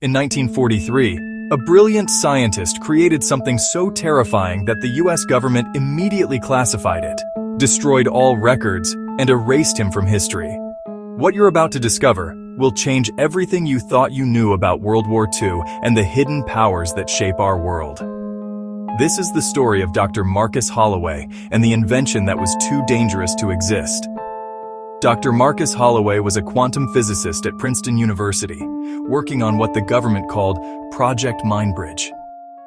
In 1943, a brilliant scientist created something so terrifying that the US government immediately classified it, destroyed all records, and erased him from history. What you're about to discover will change everything you thought you knew about World War II and the hidden powers that shape our world. This is the story of Dr. Marcus Holloway and the invention that was too dangerous to exist. Dr. Marcus Holloway was a quantum physicist at Princeton University, working on what the government called Project Mindbridge.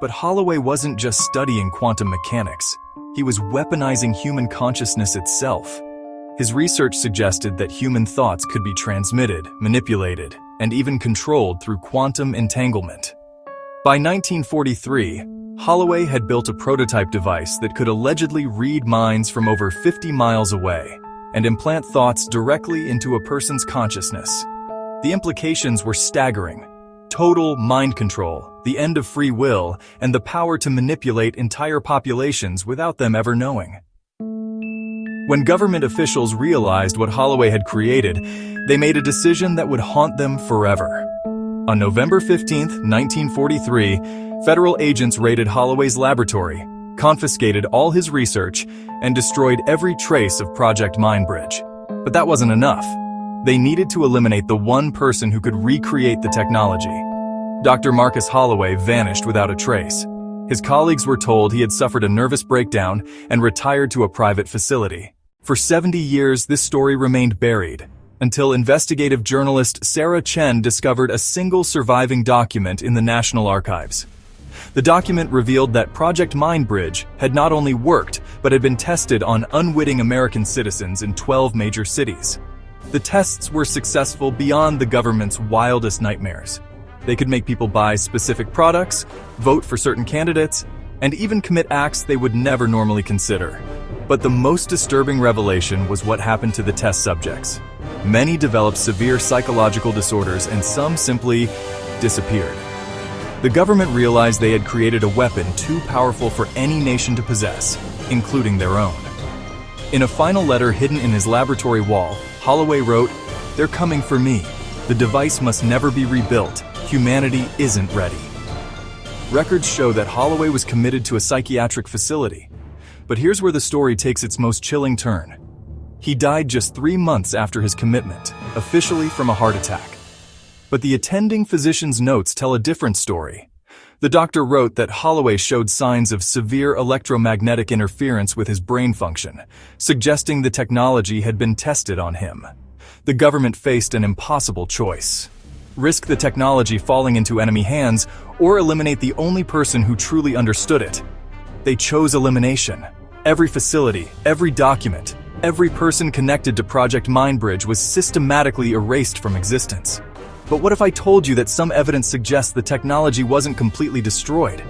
But Holloway wasn't just studying quantum mechanics. He was weaponizing human consciousness itself. His research suggested that human thoughts could be transmitted, manipulated, and even controlled through quantum entanglement. By 1943, Holloway had built a prototype device that could allegedly read minds from over 50 miles away and implant thoughts directly into a person's consciousness. The implications were staggering. Total mind control, the end of free will, and the power to manipulate entire populations without them ever knowing. When government officials realized what Holloway had created, they made a decision that would haunt them forever. On November 15, 1943, federal agents raided Holloway's laboratory, confiscated all his research, and destroyed every trace of Project Mindbridge. But that wasn't enough. They needed to eliminate the one person who could recreate the technology. Dr. Marcus Holloway vanished without a trace. His colleagues were told he had suffered a nervous breakdown and retired to a private facility. For 70 years, this story remained buried, until investigative journalist Sarah Chen discovered a single surviving document in the National Archives. The document revealed that Project Mindbridge had not only worked, but had been tested on unwitting American citizens in 12 major cities. The tests were successful beyond the government's wildest nightmares. They could make people buy specific products, vote for certain candidates, and even commit acts they would never normally consider. But the most disturbing revelation was what happened to the test subjects. Many developed severe psychological disorders, and some simply disappeared. The government realized they had created a weapon too powerful for any nation to possess, including their own. In a final letter hidden in his laboratory wall, Holloway wrote, "They're coming for me. The device must never be rebuilt. Humanity isn't ready." Records show that Holloway was committed to a psychiatric facility. But here's where the story takes its most chilling turn. He died just 3 months after his commitment, officially from a heart attack. But the attending physician's notes tell a different story. The doctor wrote that Holloway showed signs of severe electromagnetic interference with his brain function, suggesting the technology had been tested on him. The government faced an impossible choice: risk the technology falling into enemy hands, or eliminate the only person who truly understood it. They chose elimination. Every facility, every document, every person connected to Project Mindbridge was systematically erased from existence. But what if I told you that some evidence suggests the technology wasn't completely destroyed?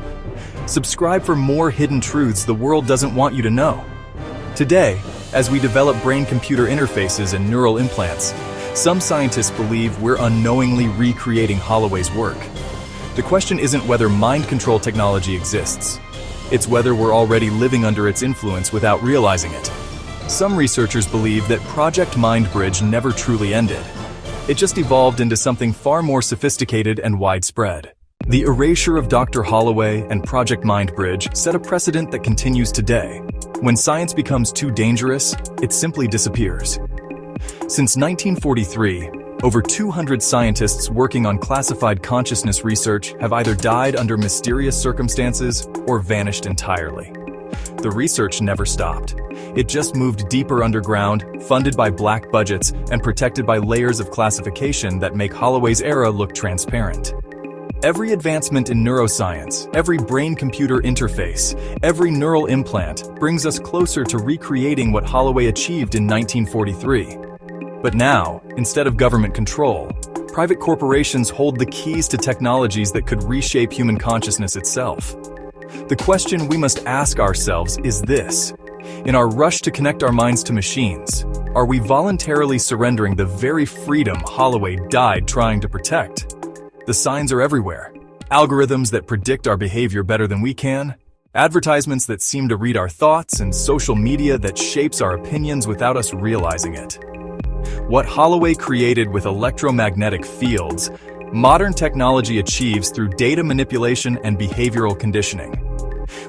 Subscribe for more hidden truths the world doesn't want you to know. Today, as we develop brain-computer interfaces and neural implants, some scientists believe we're unknowingly recreating Holloway's work. The question isn't whether mind control technology exists. It's whether we're already living under its influence without realizing it. Some researchers believe that Project Mindbridge never truly ended. It just evolved into something far more sophisticated and widespread. The erasure of Dr. Holloway and Project Mindbridge set a precedent that continues today. When science becomes too dangerous, it simply disappears. Since 1943, over 200 scientists working on classified consciousness research have either died under mysterious circumstances or vanished entirely. The research never stopped. It just moved deeper underground, funded by black budgets and protected by layers of classification that make Holloway's era look transparent. Every advancement in neuroscience, every brain-computer interface, every neural implant brings us closer to recreating what Holloway achieved in 1943. But now, instead of government control, private corporations hold the keys to technologies that could reshape human consciousness itself. The question we must ask ourselves is this: in our rush to connect our minds to machines, are we voluntarily surrendering the very freedom Holloway died trying to protect? The signs are everywhere. Algorithms that predict our behavior better than we can, advertisements that seem to read our thoughts, and social media that shapes our opinions without us realizing it. What Holloway created with electromagnetic fields modern technology achieves through data manipulation and behavioral conditioning.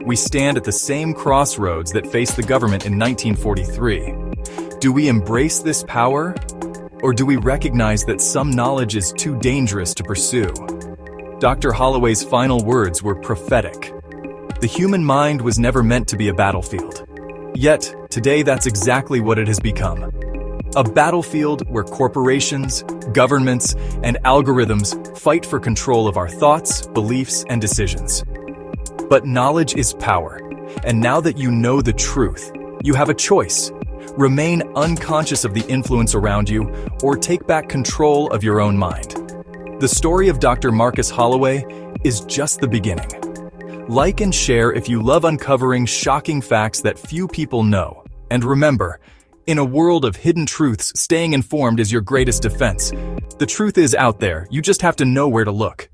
We stand at the same crossroads that faced the government in 1943. Do we embrace this power? Or do we recognize that some knowledge is too dangerous to pursue? Dr. Holloway's final words were prophetic. The human mind was never meant to be a battlefield. Yet, today that's exactly what it has become. A battlefield where corporations, governments, and algorithms fight for control of our thoughts, beliefs, and decisions. But knowledge is power, and now that you know the truth, you have a choice. Remain unconscious of the influence around you, or take back control of your own mind. The story of Dr. Marcus Holloway is just the beginning. Like and share if you love uncovering shocking facts that few people know. And remember, in a world of hidden truths, staying informed is your greatest defense. The truth is out there, you just have to know where to look.